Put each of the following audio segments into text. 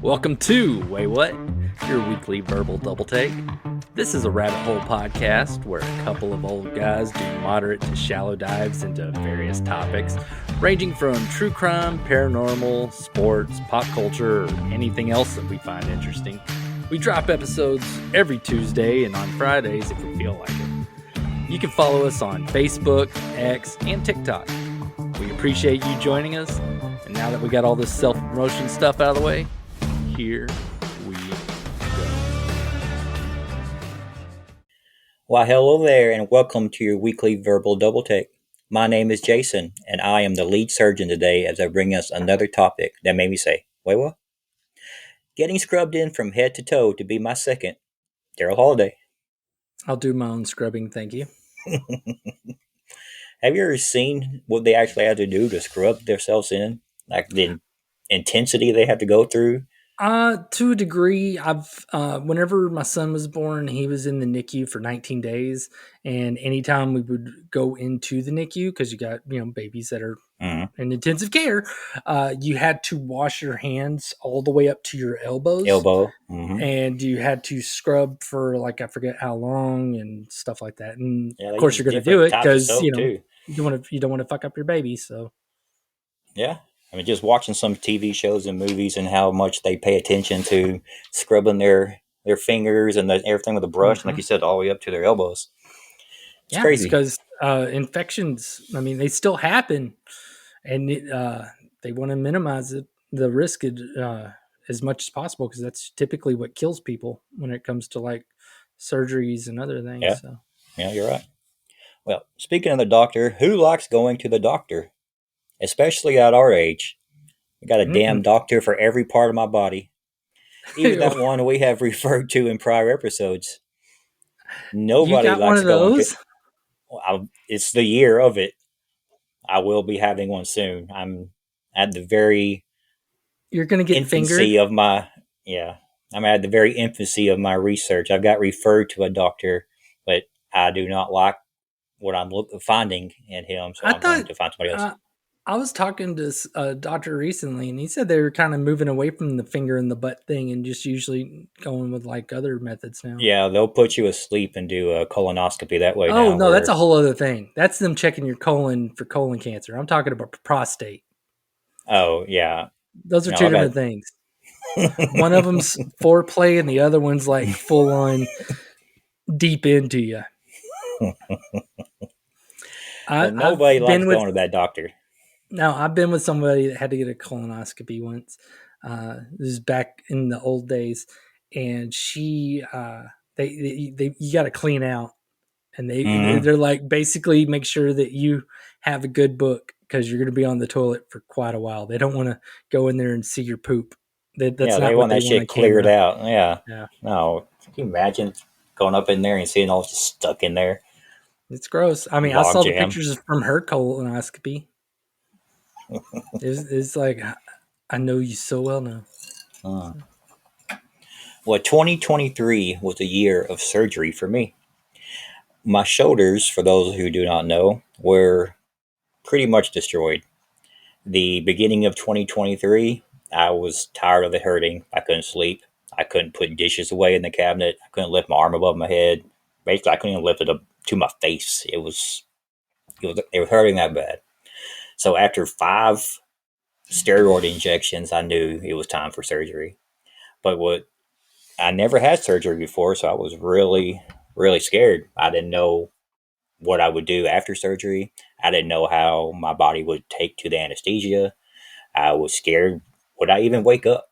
Welcome to Waywut, your weekly verbal double take. This is a rabbit hole podcast where a couple of old guys do moderate to shallow dives into various topics, ranging from true crime, paranormal, sports, pop culture, or anything else that we find interesting. We drop episodes every Tuesday and on Fridays if we feel like it. You can follow us on Facebook, X, and TikTok. We appreciate you joining us. And now that we got all this self-promotion stuff out of the way, here we go. Why, hello there, and welcome to your weekly verbal double take. My name is Jason, and I am the lead surgeon today as I bring us another topic that made me say, wait, what? Getting scrubbed in from head to toe to be my second. Daryl Holiday. I'll do my own scrubbing, thank you. Have you ever seen what they actually have to do to scrub themselves in? Like the intensity they have to go through? To a degree. Whenever my son was born, he was in the NICU for 19 days. And anytime we would go into the NICU, because you got, babies that are in intensive care, you had to wash your hands all the way up to your elbows. And you had to scrub for I forget how long and stuff like that. And of course you're going to do it because, you don't want to fuck up your baby. So, yeah. I mean, just watching some TV shows and movies and how much they pay attention to scrubbing their fingers and everything with a brush, and like you said, all the way up to their elbows. It's crazy. Because infections, they still happen, and they want to minimize the risk as much as possible because that's typically what kills people when it comes to surgeries and other things. Yeah, you're right. Well, speaking of the doctor, who likes going to the doctor? Especially at our age. We got a damn doctor for every part of my body. Even that one we have referred to in prior episodes. Nobody likes one of going those? it's the year of it. I will be having one soon. I'm at the very You're going to get infancy of my I'm at the very infancy of my research. I've got referred to a doctor, but I do not like what I'm finding in him, so I'm going to find somebody else. I was talking to a doctor recently, and he said they were kind of moving away from the finger in the butt thing and just usually going with other methods now. Yeah, they'll put you asleep and do a colonoscopy that way. Oh, no, that's a whole other thing. That's them checking your colon for colon cancer. I'm talking about prostate. Oh, yeah. Those are two different things. One of them's foreplay, and the other one's full on deep into you. Nobody likes going to that doctor. No, I've been with somebody that had to get a colonoscopy once. This is back in the old days, and she, you got to clean out, and they're basically make sure that you have a good book because you're going to be on the toilet for quite a while. They don't want to go in there and see your poop. They want that shit cleared out. Yeah. No, can you imagine going up in there and seeing all just stuck in there? It's gross. I saw the pictures from her colonoscopy. It's I know you so well now. Well, 2023 was a year of surgery for me. My shoulders, for those who do not know, were pretty much destroyed. The beginning of 2023, I was tired of it hurting. I couldn't sleep. I couldn't put dishes away in the cabinet. I couldn't lift my arm above my head. Basically, I couldn't even lift it up to my face. It was hurting that bad. So after 5 steroid injections, I knew it was time for surgery. But I never had surgery before, so I was really, really scared. I didn't know what I would do after surgery. I didn't know how my body would take to the anesthesia. I was scared. Would I even wake up?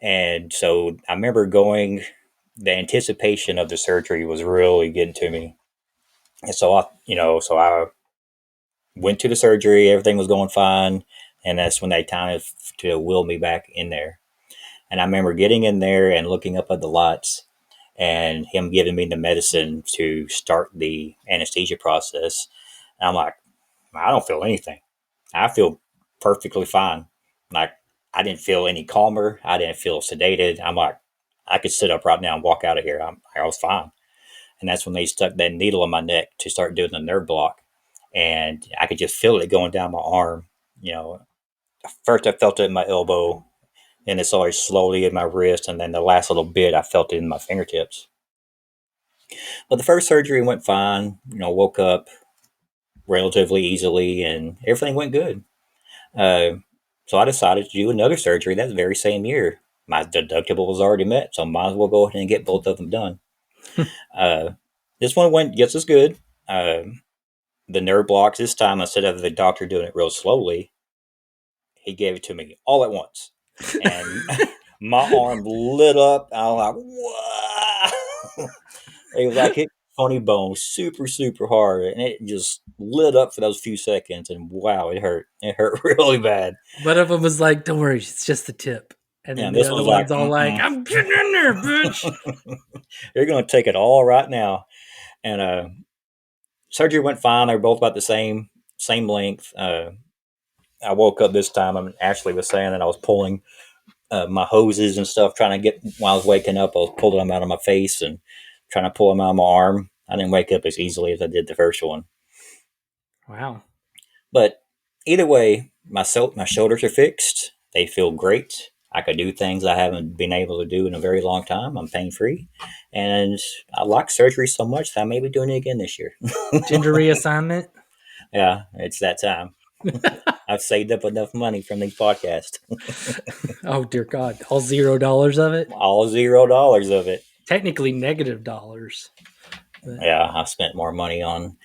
And so I remember the anticipation of the surgery was really getting to me. And so I went to the surgery, everything was going fine, and that's when they time to wheel me back in there. And I remember getting in there and looking up at the lights and him giving me the medicine to start the anesthesia process. And I'm like, I don't feel anything. I feel perfectly fine. I didn't feel any calmer. I didn't feel sedated. I'm like, I could sit up right now and walk out of here. I was fine. And that's when they stuck that needle in my neck to start doing the nerve block. And I could just feel it going down my arm. First I felt it in my elbow, And it's always slowly in my wrist, and then the last little bit, I felt it in my fingertips. But the first surgery went fine. Woke up relatively easily, and everything went good. Uh, so I decided to do another surgery that very same year. My deductible was already met, so might as well go ahead and get both of them done. Uh, this one went just as good. The nerve blocks this time, instead of the doctor doing it real slowly, he gave it to me all at once. And my arm lit up. I was like, "Wow!" It was like hitting funny bone super, super hard. And it just lit up for those few seconds. And wow, it hurt. It hurt really bad. One of them was like, "Don't worry, it's just the tip," and then And the this other one's like, one's all like, "I'm getting in there, bitch." You're going to take it all right now. And surgery went fine. They were both about the same length. I woke up this time, and Ashley was saying that I was pulling my hoses and stuff, trying to get, while I was waking up, I was pulling them out of my face and trying to pull them out of my arm. I didn't wake up as easily as I did the first one. Wow. But either way, my shoulders are fixed. They feel great. I could do things I haven't been able to do in a very long time. I'm pain free. And I like surgery so much that I may be doing it again this year. Gender reassignment? Yeah, it's that time. I've saved up enough money from these podcasts. Oh, dear God. All $0 of it? All $0 of it. Technically negative dollars. But yeah, I spent more money on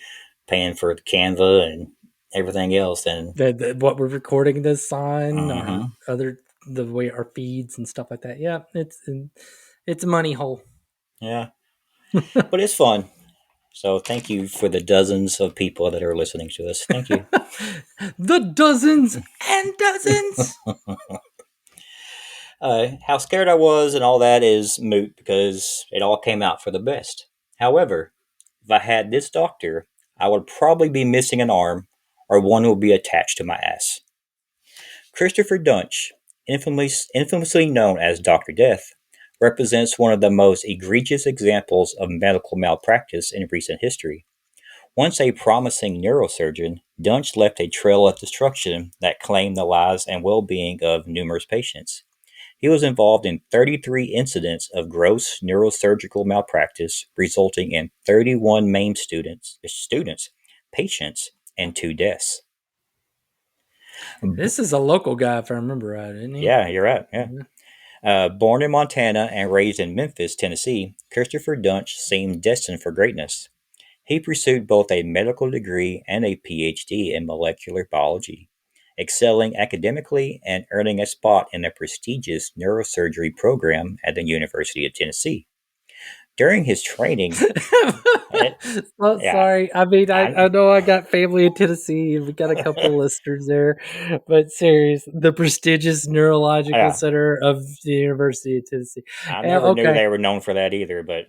paying for the Canva and everything else. And what we're recording this on, or the way our feeds and stuff like that. Yeah, it's a money hole. Yeah, but it's fun. So thank you for the dozens of people that are listening to us. Thank you. The dozens and dozens. How scared I was and all that is moot because it all came out for the best. However, if I had this doctor, I would probably be missing an arm or one would be attached to my ass. Christopher Duntsch, infamously known as Dr. Death, represents one of the most egregious examples of medical malpractice in recent history. Once a promising neurosurgeon, Duntsch left a trail of destruction that claimed the lives and well-being of numerous patients. He was involved in 33 incidents of gross neurosurgical malpractice, resulting in 31 maimed patients, and 2 deaths. This is a local guy, if I remember right, isn't he? Yeah, you're right. Yeah. Born in Montana and raised in Memphis, Tennessee, Christopher Duntsch seemed destined for greatness. He pursued both a medical degree and a PhD in molecular biology, excelling academically and earning a spot in the prestigious neurosurgery program at the University of Tennessee. During his training... Sorry. I mean, I know I got family in Tennessee, and we got a couple of listeners there, but serious, the prestigious neurological center of the University of Tennessee. I never knew they were known for that either, but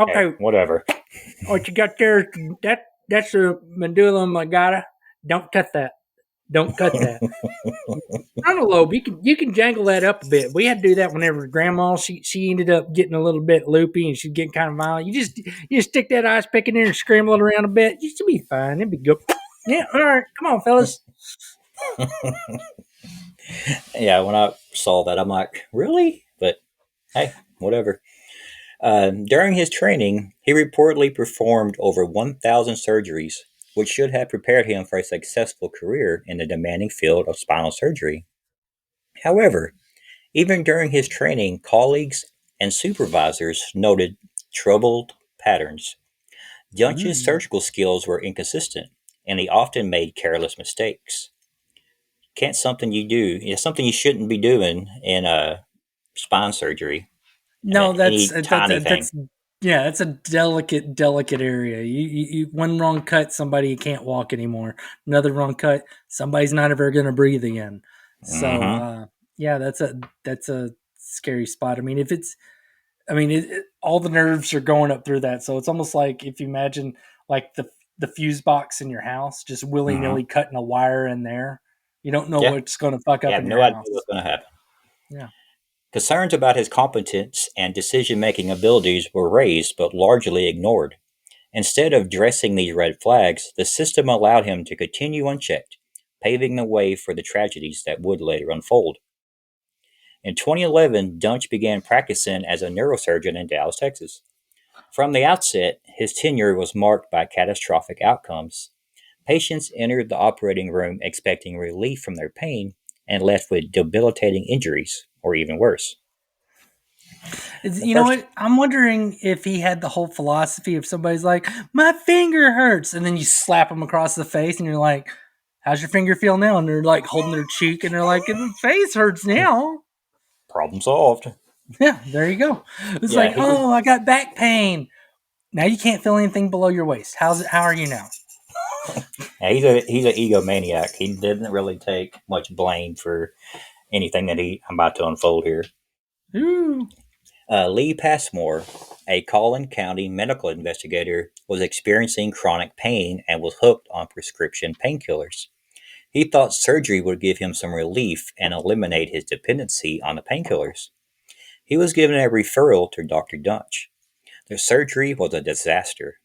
okay, whatever. What you got there? That's a medulla oblongata. Don't cut that. Don't cut that. Frontal lobe, you can jangle that up a bit. We had to do that whenever grandma she ended up getting a little bit loopy and she's getting kind of violent. You just stick that ice pick in there and scramble it around a bit. You should be fine. It'd be good. Yeah, all right. Come on, fellas. Yeah, when I saw that, I'm like, really? But hey, whatever. During his training, he reportedly performed over 1,000 surgeries, which should have prepared him for a successful career in the demanding field of spinal surgery. However, even during his training, colleagues and supervisors noted troubled patterns. Duntsch's surgical skills were inconsistent, and he often made careless mistakes. It's something you shouldn't be doing in spine surgery. No, that's a delicate area. You one wrong cut, somebody can't walk anymore. Another wrong cut, somebody's not ever going to breathe again. So that's a scary spot. I mean, all the nerves are going up through that. So it's almost like if you imagine like the fuse box in your house, just willy nilly cutting a wire in there. You don't know what's going to fuck up in your house. You have no idea what's going to happen. Yeah. Concerns about his competence and decision-making abilities were raised but largely ignored. Instead of addressing these red flags, the system allowed him to continue unchecked, paving the way for the tragedies that would later unfold. In 2011, Duntsch began practicing as a neurosurgeon in Dallas, Texas. From the outset, his tenure was marked by catastrophic outcomes. Patients entered the operating room expecting relief from their pain and left with debilitating injuries, or even worse. The You know first what? I'm wondering if he had the whole philosophy of somebody's like, my finger hurts. And then you slap them across the face and you're like, how's your finger feel now? And they're like holding their cheek and they're like, the face hurts now. problem solved. Yeah, there you go. It's Yeah, like, oh, I got back pain. Now you can't feel anything below your waist. How are you now? he's an egomaniac. He didn't really take much blame for anything that I'm about to unfold here. Ooh. Lee Passmore, a Collin County medical investigator, was experiencing chronic pain and was hooked on prescription painkillers. He thought surgery would give him some relief and eliminate his dependency on the painkillers. He was given a referral to Dr. Duntsch. The surgery was a disaster.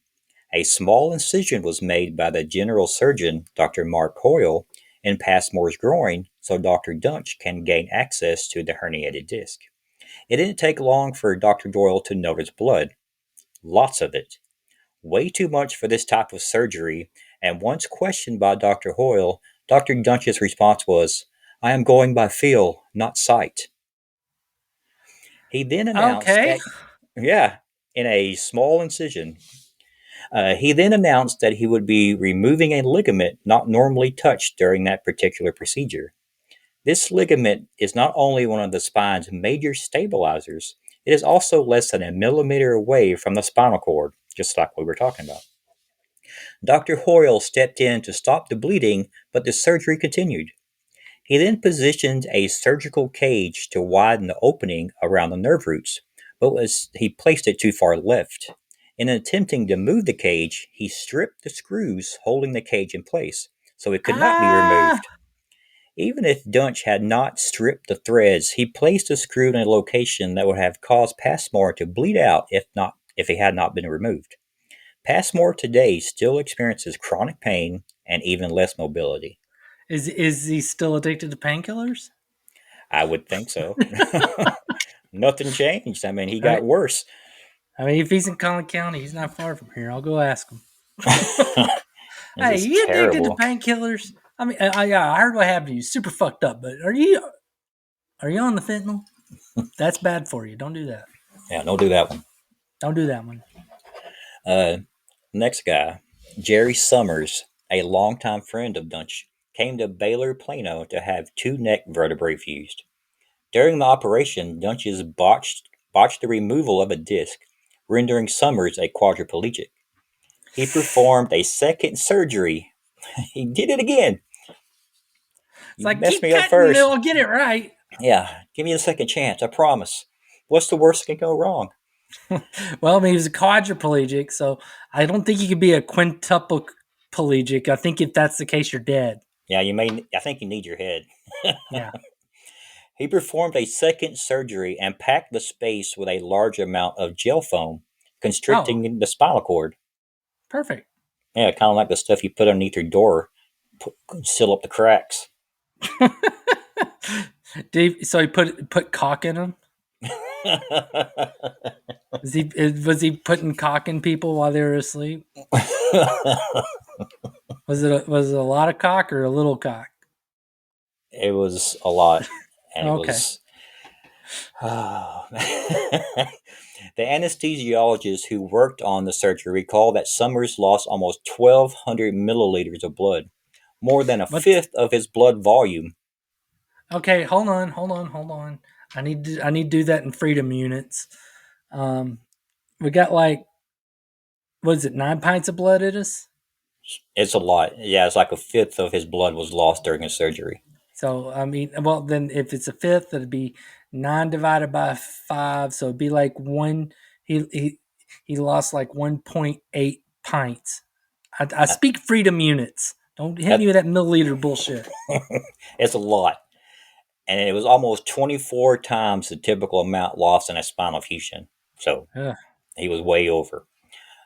A small incision was made by the general surgeon, Dr. Mark Hoyle, in Passmore's groin so Dr. Duntsch can gain access to the herniated disc. It didn't take long for Dr. Doyle to notice blood. Lots of it. Way too much for this type of surgery, and once questioned by Dr. Hoyle, Dr. Duntsch's response was, I am going by feel, not sight. He then announced Okay. that, yeah, in a small incision, he then announced that he would be removing a ligament not normally touched during that particular procedure. This ligament is not only one of the spine's major stabilizers, it is also less than a millimeter away from the spinal cord, just like we were talking about. Dr. Hoyle stepped in to stop the bleeding, but the surgery continued. He then positioned a surgical cage to widen the opening around the nerve roots, but he placed it too far left. In attempting to move the cage, he stripped the screws holding the cage in place, so it could not be Ah, removed. Even if Duntsch had not stripped the threads, he placed the screw in a location that would have caused Passmore to bleed out if it had not been removed. Passmore today still experiences chronic pain and even less mobility. is he still addicted to painkillers? I would think so. Nothing changed. I mean, he got Right. worse. I mean, if he's in Collin County, he's not far from here. I'll go ask him. This Hey, is you addicted to terrible. painkillers? I mean, yeah, I heard what happened to you. Super fucked up. But are you on the fentanyl? That's bad for you. Don't do that. Yeah, don't do that one. Don't do that one. Uh, Next guy, Jerry Summers, a longtime friend of Duntsch, came to Baylor Plano to have two neck vertebrae fused. During the operation, Duntsch's botched the removal of a disc, rendering Summers a quadriplegic. He performed a second surgery. He did it again. It's You like, messed keep me up cutting and first. I'll get it right. Yeah, give me a second chance, I promise. What's the worst that can go wrong? Well, I mean, he was a quadriplegic, so I don't think you could be a quintuplegic. I think if that's the case, you're dead. Yeah, I think you need your head. Yeah. He performed a second surgery and packed the space with a large amount of gel foam, Oh, constricting the spinal cord. perfect. Yeah, kind of like the stuff you put underneath your door, seal up the cracks. So he put cock in him. Was he putting cock in people while they were asleep? Was it a lot of cock or a little cock? It was a lot, and it Okay. was. The anesthesiologist who worked on the surgery recalled that Summers lost almost 1,200 milliliters of blood, more than a What? fifth of his blood volume. Okay, hold on. I need to do that in freedom units. We got like, what is it, 9 pints of blood in us? It's a lot. Yeah, it's like a fifth of his blood was lost during his surgery. So I mean, well, then if it's a fifth, it'd be 9 divided by 5. So it'd be like one. He lost like 1.8 pints. I Uh, speak freedom units. Don't hit me That, with that milliliter bullshit. it's a lot. And it was almost 24 times the typical amount lost in a spinal fusion. So Ugh. he was way over.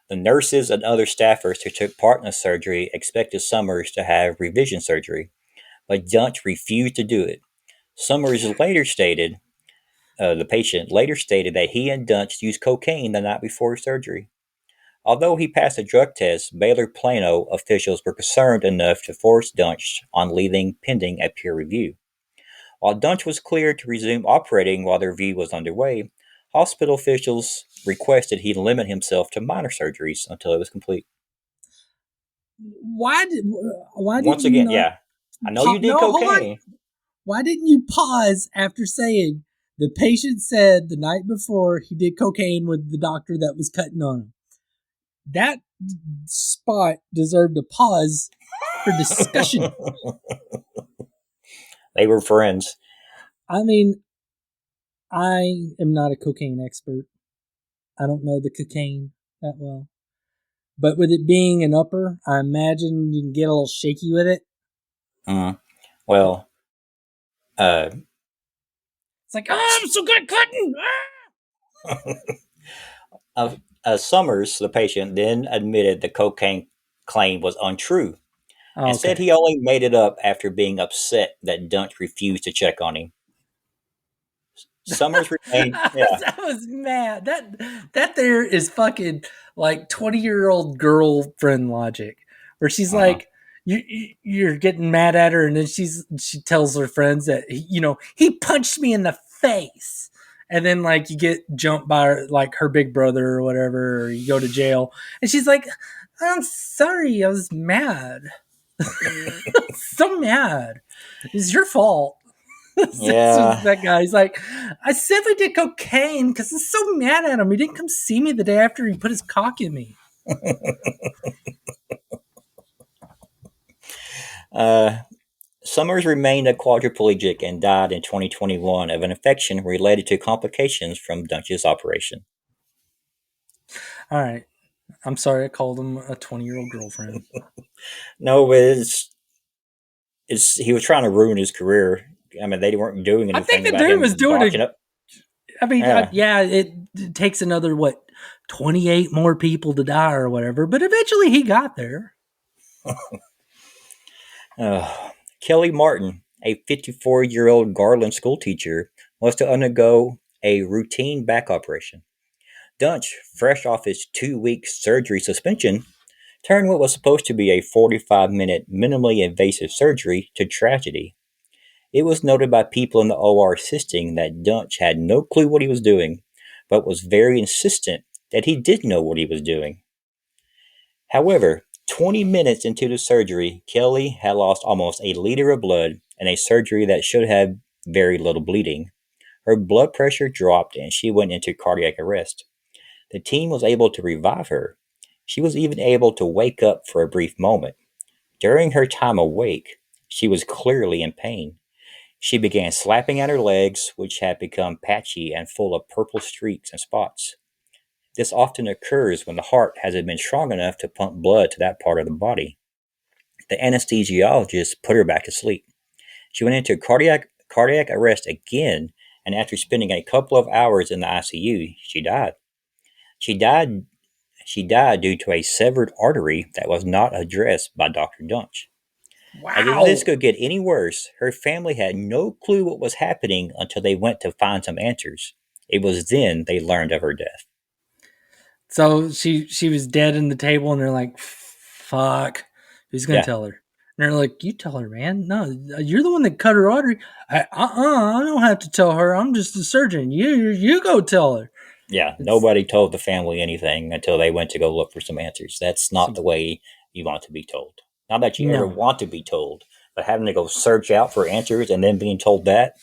The nurses and other staffers who took part in the surgery expected Summers to have revision surgery, but Duntsch refused to do it. Summers later stated, the patient, later stated that he and Duntsch used cocaine the night before surgery. Although he passed a drug test, Baylor Plano officials were concerned enough to force Duntsch on leaving pending a peer review. While Duntsch was cleared to resume operating while the review was underway, hospital officials requested he limit himself to minor surgeries until it was complete. Why did Once you again, not? yeah, I know you did No, hold cocaine. on. Why didn't you pause after saying the patient said the night before he did cocaine with the doctor that was cutting on him? That spot deserved a pause for discussion. They were friends. I mean, I am not a cocaine expert. I don't know the cocaine that well. But with it being an upper, I imagine you can get a little shaky with it. Well, it's like, oh, I'm so good at cutting. Summers, the patient, then admitted the cocaine claim was untrue and said Okay. he only made it up after being upset that Duntsch refused to check on him. Summers remained. Yeah. I was mad. That there is fucking like 20-year-old girlfriend logic, where she's like, you're getting mad at her, and then she tells her friends that he punched me in the face, and then like you get jumped by like her big brother or whatever, or you go to jail, and she's like, I'm sorry, I was mad, so mad. It's your fault. Yeah. That guy. He's like, I said we did cocaine because I'm so mad at him. He didn't come see me the day after he put his cock in me. Summers remained a quadriplegic and died in 2021 of an infection related to complications from Duntsch's operation. All right. I'm sorry I called him a 20-year-old girlfriend. No, but he was trying to ruin his career. I mean, they weren't doing anything. I think the dude was doing it. I mean, it takes another 28 more people to die or whatever, but eventually he got there. Kelly Martin, a 54-year-old Garland schoolteacher, was to undergo a routine back operation. Duntsch, fresh off his 2-week surgery suspension, turned what was supposed to be a 45-minute minimally invasive surgery to tragedy. It was noted by people in the OR assisting that Duntsch had no clue what he was doing, but was very insistent that he did know what he was doing. However, 20 minutes into the surgery, Kelly had lost almost a liter of blood in a surgery that should have very little bleeding. Her blood pressure dropped and she went into cardiac arrest. The team was able to revive her. She was even able to wake up for a brief moment. During her time awake, she was clearly in pain. She began slapping at her legs, which had become patchy and full of purple streaks and spots. This often occurs when the heart hasn't been strong enough to pump blood to that part of the body. The anesthesiologist put her back to sleep. She went into cardiac arrest again, and after spending a couple of hours in the ICU, she died. She died due to a severed artery that was not addressed by Dr. Duntsch. Wow. And if this could get any worse, her family had no clue what was happening until they went to find some answers. It was then they learned of her death. So she was dead in the table, and they're like, fuck, who's going to tell her? And they're like, you tell her, man. No, you're the one that cut her artery. I don't have to tell her. I'm just a surgeon. You go tell her. Yeah, nobody told the family anything until they went to go look for some answers. That's not the way you want to be told. Not that you ever want to be told, but having to go search out for answers and then being told that,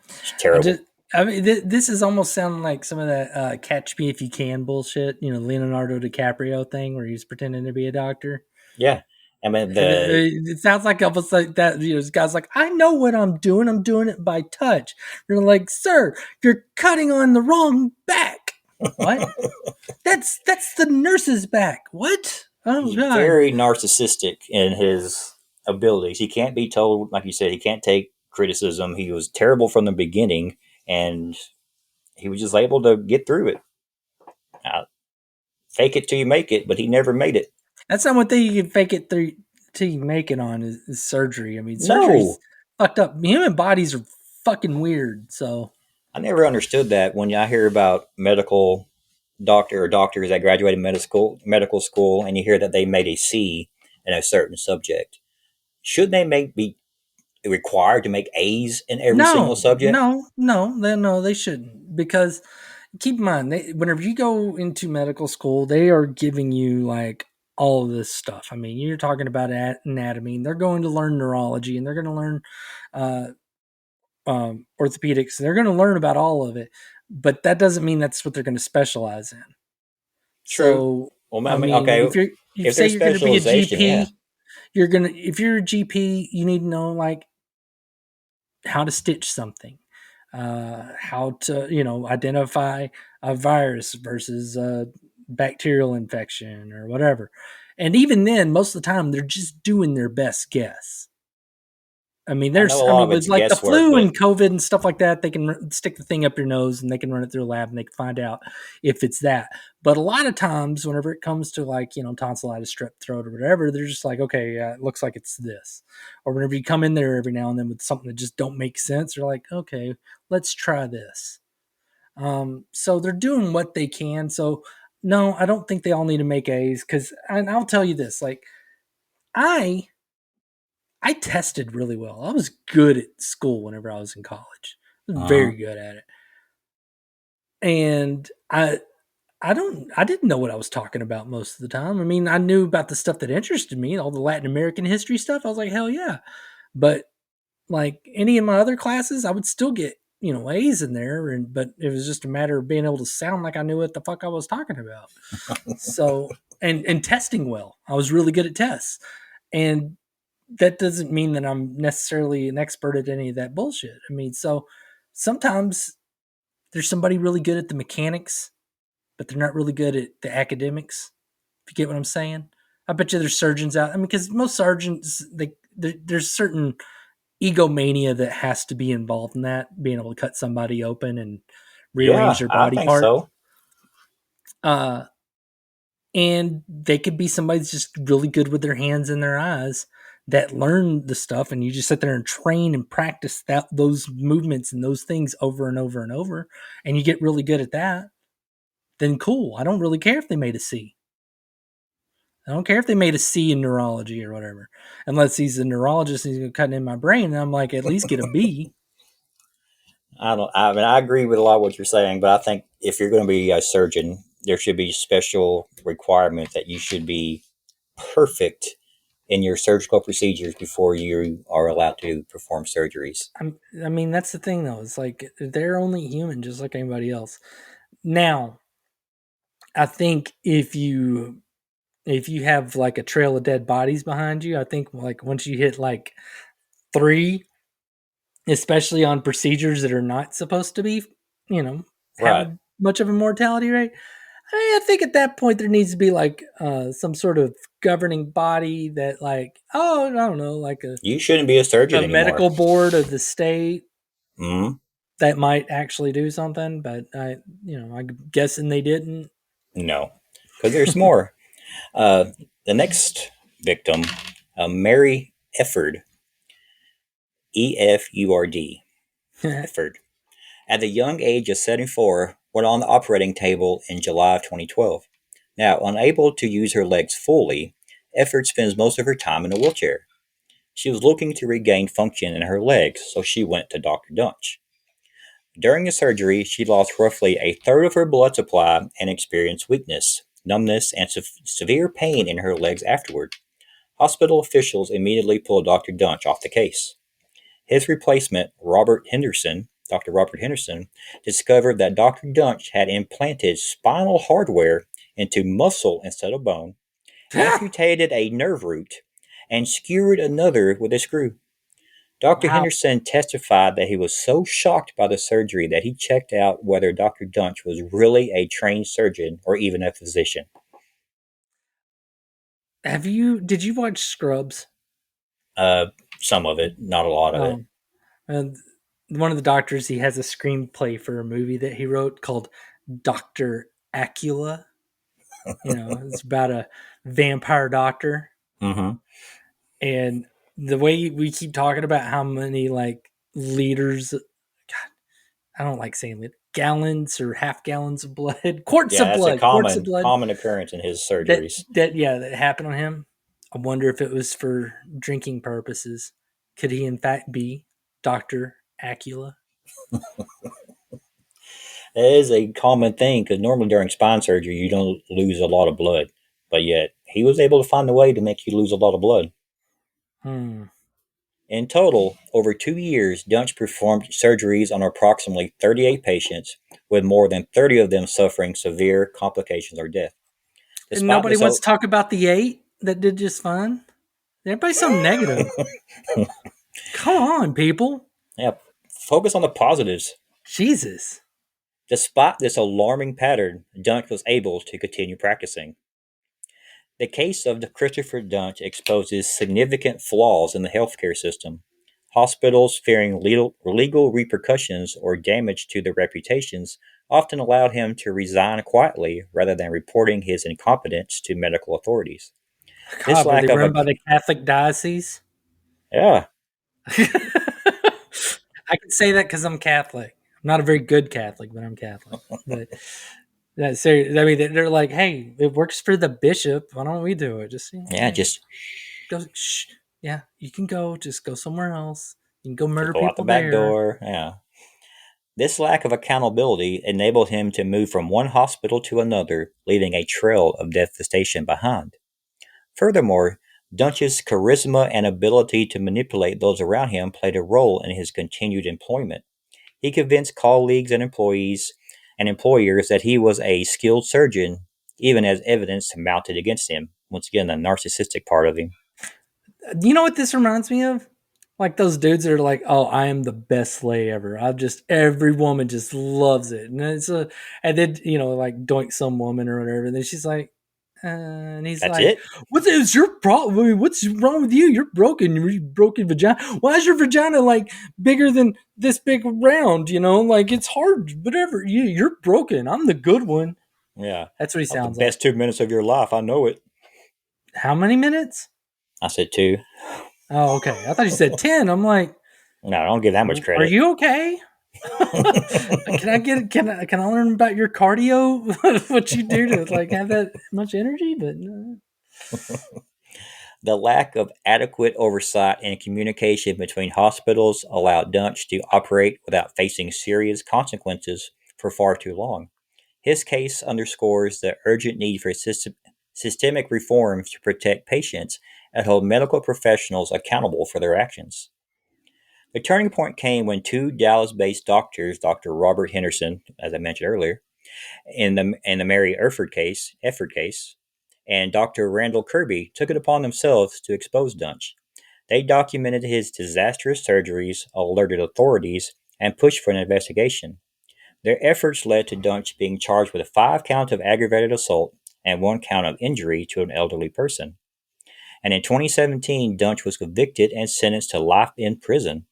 it's terrible. This is almost sounding like some of that Catch Me If You Can bullshit, Leonardo DiCaprio thing where he's pretending to be a doctor. Yeah. I mean, it sounds like almost like that. This guy's like, I know what I'm doing. I'm doing it by touch. You're like, sir, you're cutting on the wrong back. What? That's the nurse's back. What? Oh, he's God. Very narcissistic in his abilities. He can't be told, like you said, he can't take criticism. He was terrible from the beginning, and he was just able to get through it. Fake it till you make it, but he never made it. That's not one thing you can fake it through till you make it on is surgery. I mean, surgery's fucked up. Human bodies are fucking weird, so. I never understood that when I hear about medical doctor or doctors that graduated medical school, and you hear that they made a C in a certain subject. Should they be required to make A's in every single No, subject? no, they shouldn't. Because keep in mind, whenever you go into medical school, they are giving you like all of this stuff. I mean, you're talking about anatomy, and they're going to learn neurology, and they're going to learn uh, orthopedics. They're going to learn about all of it, but that doesn't mean that's what they're going to specialize in. True. So, Well, I I mean, mean, okay, if if say there's you're going to be a specialization, yeah. GP, if you're a GP, you need to know like how to stitch something, how to identify a virus versus a bacterial infection or whatever. And even then, most of the time, they're just doing their best guess. I mean, I know a I lot mean, of it's with like the guesswork, flu but and COVID and stuff like that, they can stick the thing up your nose and they can run it through a lab and they can find out if it's that. But a lot of times, whenever it comes to like, tonsillitis, strep throat, or whatever, they're just like, okay, yeah, it looks like it's this. Or whenever you come in there every now and then with something that just don't make sense, they're like, okay, let's try this. So they're doing what they can. So no, I don't think they all need to make A's because, and I'll tell you this, like I I tested really well. I was good at school whenever I was in college. I was uh-huh. very good at it. And I didn't know what I was talking about most of the time. I mean, I knew about the stuff that interested me, all the Latin American history stuff. I was like, hell yeah. But like any of my other classes, I would still get, A's in there, but it was just a matter of being able to sound like I knew what the fuck I was talking about. So, and testing well. I was really good at tests. And that doesn't mean that I'm necessarily an expert at any of that bullshit. I mean, so sometimes there's somebody really good at the mechanics, but they're not really good at the academics. If you get what I'm saying, I bet you there's surgeons out. I mean, because most surgeons, there's certain egomania that has to be involved in that, being able to cut somebody open and rearrange Yeah, their I body think part. so. Uh, and they could be somebody that's just really good with their hands and their eyes that learn the stuff, and you just sit there and train and practice those movements and those things over and over and over, and you get really good at that. Then cool. I don't really care if they made a C. I don't care if they made a C in neurology or whatever, unless he's a neurologist and he's going to cut in my brain. And I'm like, at least get a B. I mean, I agree with a lot of what you're saying, but I think if you're going to be a surgeon, there should be special requirement that you should be perfect in your surgical procedures before you are allowed to perform surgeries. I mean, that's the thing though. It's like they're only human, just like anybody else. Now, I think if you have like a trail of dead bodies behind you, I think like once you hit like 3, especially on procedures that are not supposed to be, have Right. a much of a mortality rate. I think at that point there needs to be like some sort of governing body that like, oh, I don't know, like You shouldn't be a surgeon a anymore. medical board of the state Mm-hmm. that might actually do something, but I'm guessing they didn't. No, because there's more. Uh, the next victim, Mary Efford, Efurd, Efford, at the young age of 74, went on the operating table in July of 2012. Now, unable to use her legs fully, Efford spends most of her time in a wheelchair. She was looking to regain function in her legs, so she went to Dr. Duntsch. During the surgery, she lost roughly a third of her blood supply and experienced weakness, numbness, and severe pain in her legs afterward. Hospital officials immediately pulled Dr. Duntsch off the case. His replacement, Dr. Robert Henderson, discovered that Dr. Duntsch had implanted spinal hardware into muscle instead of bone, amputated a nerve root, and skewered another with a screw. Dr. Wow. Henderson testified that he was so shocked by the surgery that he checked out whether Dr. Duntsch was really a trained surgeon or even a physician. Did you watch Scrubs? Uh, some of it, not a lot of it. And one of the doctors, he has a screenplay for a movie that he wrote called Dr. Acula. It's about a vampire doctor. Mm-hmm. And the way we keep talking about how many like leaders, God, I don't like saying it, gallons or half gallons of blood, quarts Yeah, of that's a blood, quarts of blood common occurrence in his that surgeries. that happened on him. I wonder if it was for drinking purposes. Could he in fact be Dr. Acula? That is a common thing because normally during spine surgery you don't lose a lot of blood, but yet he was able to find a way to make you lose a lot of blood. Hmm. In total, over 2 years, Duntsch performed surgeries on approximately 38 patients, with more than 30 of them suffering severe complications or death. And Despite nobody this, wants to talk about the 8 that did just fine. Everybody's so negative. Come on, people. yeah, focus on the positives. Jesus. Despite this alarming pattern, Duntsch was able to continue practicing. The case of Christopher Duntsch exposes significant flaws in the healthcare system. Hospitals, fearing legal repercussions or damage to their reputations, often allowed him to resign quietly rather than reporting his incompetence to medical authorities. This God, were lack they of run a by the Catholic diocese? yeah, I can say that because I'm Catholic. I'm not a very good Catholic, but I'm Catholic. But that's serious. I mean, they're like, hey, it works for the bishop. Why don't we do it? Just just go. Shh. Yeah, you can go. Just go somewhere else. You can go murder go out the people back there. door. Yeah. This lack of accountability enabled him to move from one hospital to another, leaving a trail of devastation behind. Furthermore, Duntsch's charisma and ability to manipulate those around him played a role in his continued employment. He convinced colleagues and employers that he was a skilled surgeon, even as evidence mounted against him. Once again, the narcissistic part of him. You know what this reminds me of? Like those dudes that are like, "Oh, I am the best slay ever. I just every woman just loves it." And and then like doink some woman or whatever. And then she's like, and he's That's like, it? "What is your problem? I mean, what's wrong with you? You're broken. You're broken vagina. Why is your vagina like bigger than this big round? Like it's hard. Whatever. You're broken. I'm the good one." Yeah. That's what he That was the sounds like. best 2 minutes of your life. I know it. How many minutes? I said 2. Oh, okay. I thought you said 10. I'm like, No, I don't give that much are credit. you okay? Can I learn about your cardio? What you do to like have that much energy? But The lack of adequate oversight and communication between hospitals allowed Duntsch to operate without facing serious consequences for far too long. His case underscores the urgent need for systemic reforms to protect patients and hold medical professionals accountable for their actions. The turning point came when two Dallas-based doctors, Dr. Robert Henderson, as I mentioned earlier, in the Mary Efford case, and Dr. Randall Kirby took it upon themselves to expose Duntsch. They documented his disastrous surgeries, alerted authorities, and pushed for an investigation. Their efforts led to Duntsch being charged with 5 counts of aggravated assault and 1 count of injury to an elderly person. And in 2017, Duntsch was convicted and sentenced to life in prison.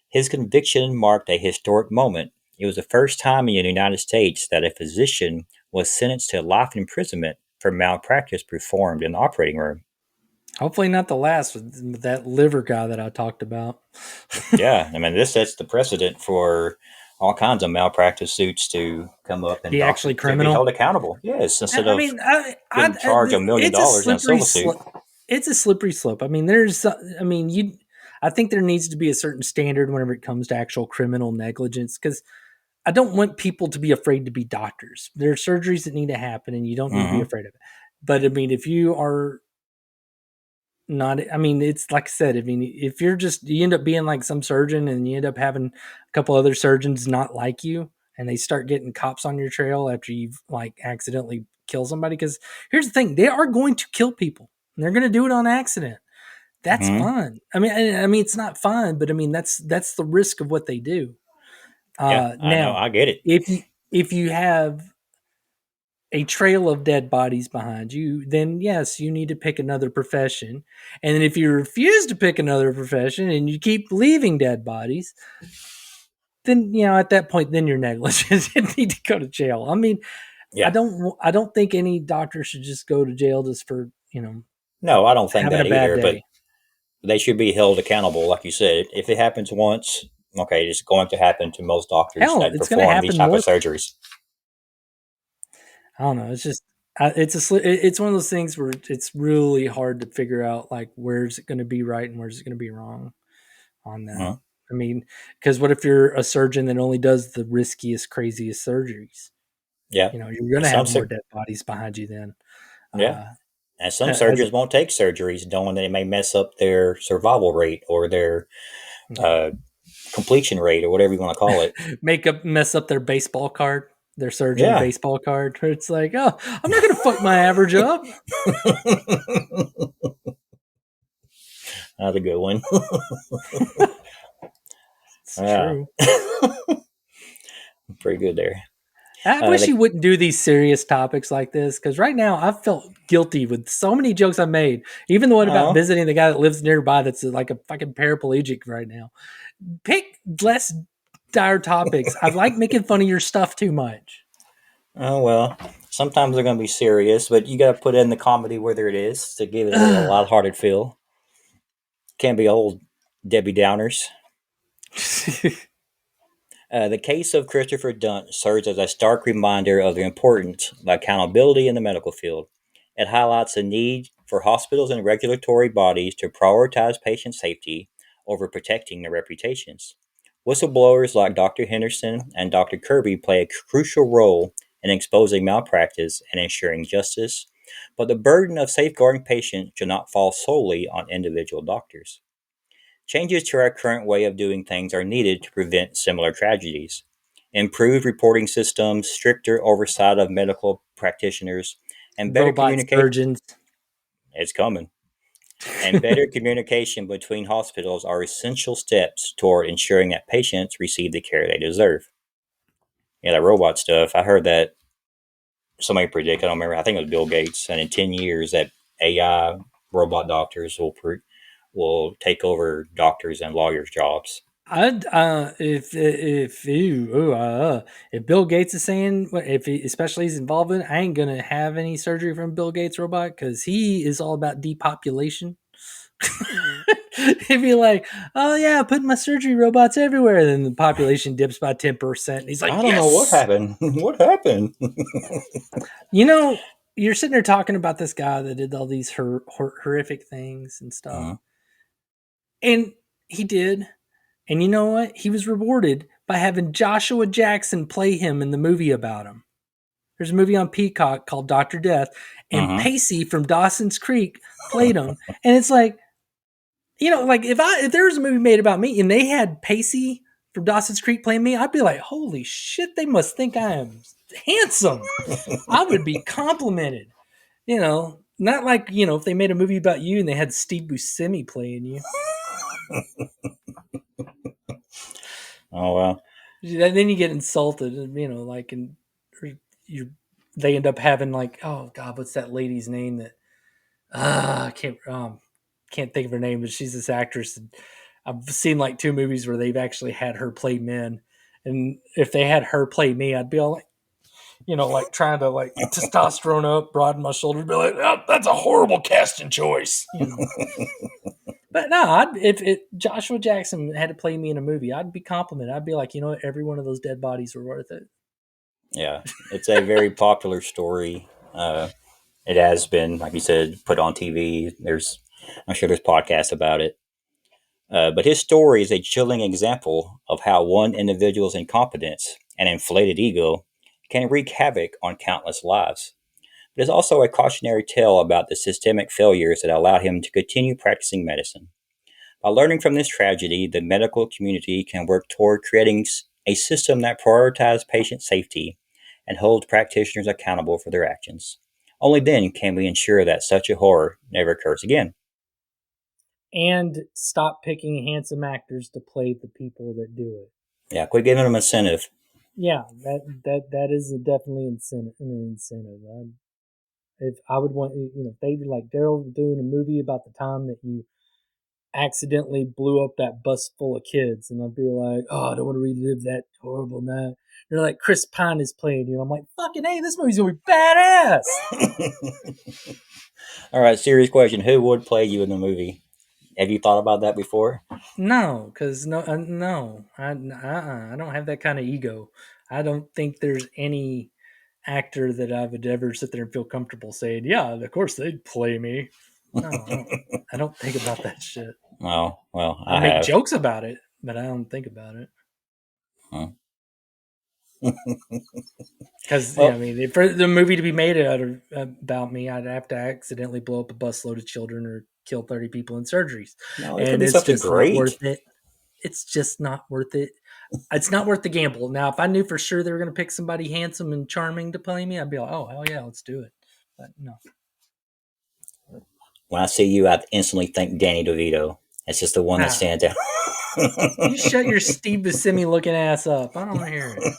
His conviction marked a historic moment. It was the first time in the United States that a physician was sentenced to life imprisonment for malpractice performed in the operating room. hopefully not the last with that liver guy that I talked about. Yeah, I mean, this sets the precedent for all kinds of malpractice suits to come up and He actually doctors to be held criminal. accountable. Yes, instead I of mean, getting charged $1 million it's a in a slippery civil suit. slope. It's a slippery slope. I mean, I think there needs to be a certain standard whenever it comes to actual criminal negligence because I don't want people to be afraid to be doctors. There are surgeries that need to happen, and you don't need to be Mm-hmm. afraid of it. But I mean, if you are not, I mean, it's like I said. I mean, if you end up being like some surgeon, and you end up having a couple other surgeons not like you, and they start getting cops on your trail after you've like accidentally killed somebody. Because here's the thing: they are going to kill people, and they're going to do it on accident. That's Mm-hmm. fun. I mean, it's not fun, but I mean, that's the risk of what they do. Yeah, I know. Now, I get it. if you have a trail of dead bodies behind you, then yes, you need to pick another profession. And then if you refuse to pick another profession and you keep leaving dead bodies, then at that point, then you're negligent and need to go to jail. I mean, I Yeah. don't think any doctor should just go to jail just for No, I don't think having a that bad either, but day. they should be held accountable, like you said. If it happens once, Okay, it's going to happen to most doctors Hell, that it's going to perform these happen type more. of surgeries. I don't know. It's just it's one of those things where it's really hard to figure out like where's it going to be right and where's it going to be wrong on that. Mhm. I mean, because what if you're a surgeon that only does the riskiest, craziest surgeries? Yeah. You know, you're going And to some have more dead bodies behind you then. yeah. And some As surgeons won't take surgeries knowing that it may mess up their survival rate or their uh, completion rate or whatever you want to call it. mess up their baseball card, their surgeon Yeah. baseball card. Where it's like, oh, I'm not going to fuck my average up. That's a good one. It's Yeah. true. Pretty good there. I wish you wouldn't do these serious topics like this because right now I've felt guilty with so many jokes I've made. Even the one about visiting the guy that lives nearby that's like a fucking paraplegic right now. Pick less dire topics. I like making fun of your stuff too much. Oh, well, sometimes they're going to be serious, but you got to put in the comedy where it is to give it a little lighthearted feel. Can't be old Debbie Downers. The case of Christopher Duntsch serves as a stark reminder of the importance of accountability in the medical field. It highlights the need for hospitals and regulatory bodies to prioritize patient safety over protecting their reputations. Whistleblowers like Dr. Henderson and Dr. Kirby play a crucial role in exposing malpractice and ensuring justice, but the burden of safeguarding patients should not fall solely on individual doctors. Changes to our current way of doing things are needed to prevent similar tragedies. Improved reporting systems, stricter oversight of medical practitioners, and better Robot communication. surgeons. It's coming. And better communication between hospitals are essential steps toward ensuring that patients receive the care they deserve. Yeah, that robot stuff, I heard that somebody predicted, I don't remember, I think it was Bill Gates, and in 10 years that AI robot doctors will take over doctors and lawyers' jobs. If Bill Gates is saying especially he's involved in it, I ain't gonna have any surgery from Bill Gates robot because he is all about depopulation. He'd be like, oh yeah, putting my surgery robots everywhere, then the population dips by 10%. He's like, I don't know what happened. What happened? You know, you're sitting there talking about this guy that did all these horrific things and stuff, and he did. And you know what? He was rewarded by having Joshua Jackson play him in the movie about him. There's a movie on Peacock called Dr. Death, and Pacey from Dawson's Creek played him. And it's like, you know, like if there was a movie made about me and they had Pacey from Dawson's Creek playing me, I'd be like, holy shit, they must think I am handsome. I would be complimented. You know, not like, you know, if they made a movie about you and they had Steve Buscemi playing you. Oh, well. Then you get insulted, you know, like, and they end up having like, oh God, what's that lady's name that, I can't think of her name, but she's this actress. And I've seen like 2 movies where they've actually had her play men. And if they had her play me, I'd be all like, you know, like trying to like testosterone up, broaden my shoulders, be like, oh, that's a horrible casting choice. You know? But no, if Joshua Jackson had to play me in a movie, I'd be complimented. I'd be like, you know what, every one of those dead bodies were worth it. Yeah, it's a very popular story. It has been, like you said, put on TV. I'm sure there's podcasts about it. But his story is a chilling example of how one individual's incompetence and inflated ego can wreak havoc on countless lives. But it's also a cautionary tale about the systemic failures that allowed him to continue practicing medicine. By learning from this tragedy, the medical community can work toward creating a system that prioritizes patient safety and holds practitioners accountable for their actions. Only then can we ensure that such a horror never occurs again. And stop picking handsome actors to play the people that do it. Yeah, quit giving them incentive. Yeah, that is definitely an incentive. If I would want, you know, if they like Daryl doing a movie about the time that you accidentally blew up that bus full of kids, and I'd be like, oh, I don't want to relive that horrible night. They're like, Chris Pine is playing you. I'm like, fucking hey, this movie's gonna be badass. All right, serious question: who would play you in the movie? Have you thought about that before? No, because no, I don't have that kind of ego. I don't think there's any actor that I would ever sit there and feel comfortable saying, "Yeah, of course they'd play me." No, I don't think about that shit. Oh, well, I I make have. jokes about it, but I don't think about it. Huh. Because Well, I mean, for the movie to be made about me, I'd have to accidentally blow up a busload of children or kill 30 people in surgeries, no, it could and be it's something just not great. worth it. It's just not worth it. It's not worth the gamble. Now, if I knew for sure they were going to pick somebody handsome and charming to play me, I'd be like, oh, hell yeah, let's do it. But no. When I see you, I instantly think Danny DeVito. It's just the one that stands out. You shut your Steve Buscemi looking ass up. I don't want to hear it.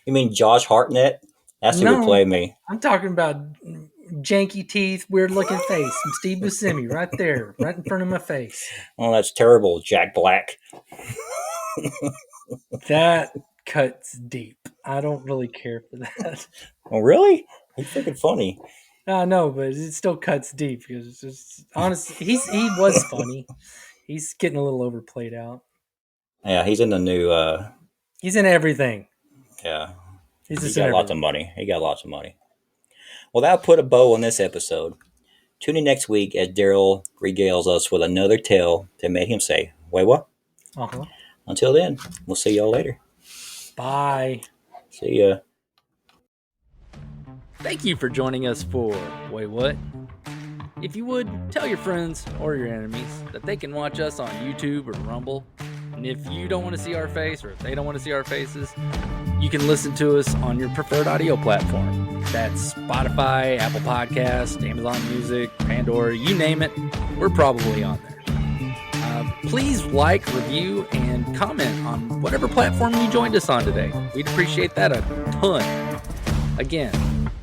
You mean Josh Hartnett? That's who would No, play me. I'm talking about janky teeth, weird looking face. I'm Steve Buscemi right there, right in front of my face. Oh, that's terrible, Jack Black. That cuts deep. I don't really care for that. Oh, really? He's freaking funny. I know, but it still cuts deep because it's just honestly, he was funny. He's getting a little overplayed out. Yeah, he's in the new. He's in everything. Yeah, He's he just in got lots of everything. money. He got lots of money. Well, that'll put a bow on this episode. Tune in next week as Daryl regales us with another tale that made him say, "Wait, what?" Uh-huh. Until then, we'll see y'all later. Bye. See ya. Thank you for joining us for Waywut. If you would, tell your friends or your enemies that they can watch us on YouTube or Rumble. And if you don't want to see our face, or if they don't want to see our faces, you can listen to us on your preferred audio platform. That's Spotify, Apple Podcasts, Amazon Music, Pandora, you name it, we're probably on there. Please like, review, and comment on whatever platform you joined us on today. We'd appreciate that a ton. Again,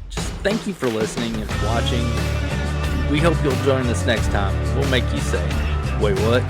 just thank you for listening and watching. We hope you'll join us next time. We'll make you say, "Wait, what?"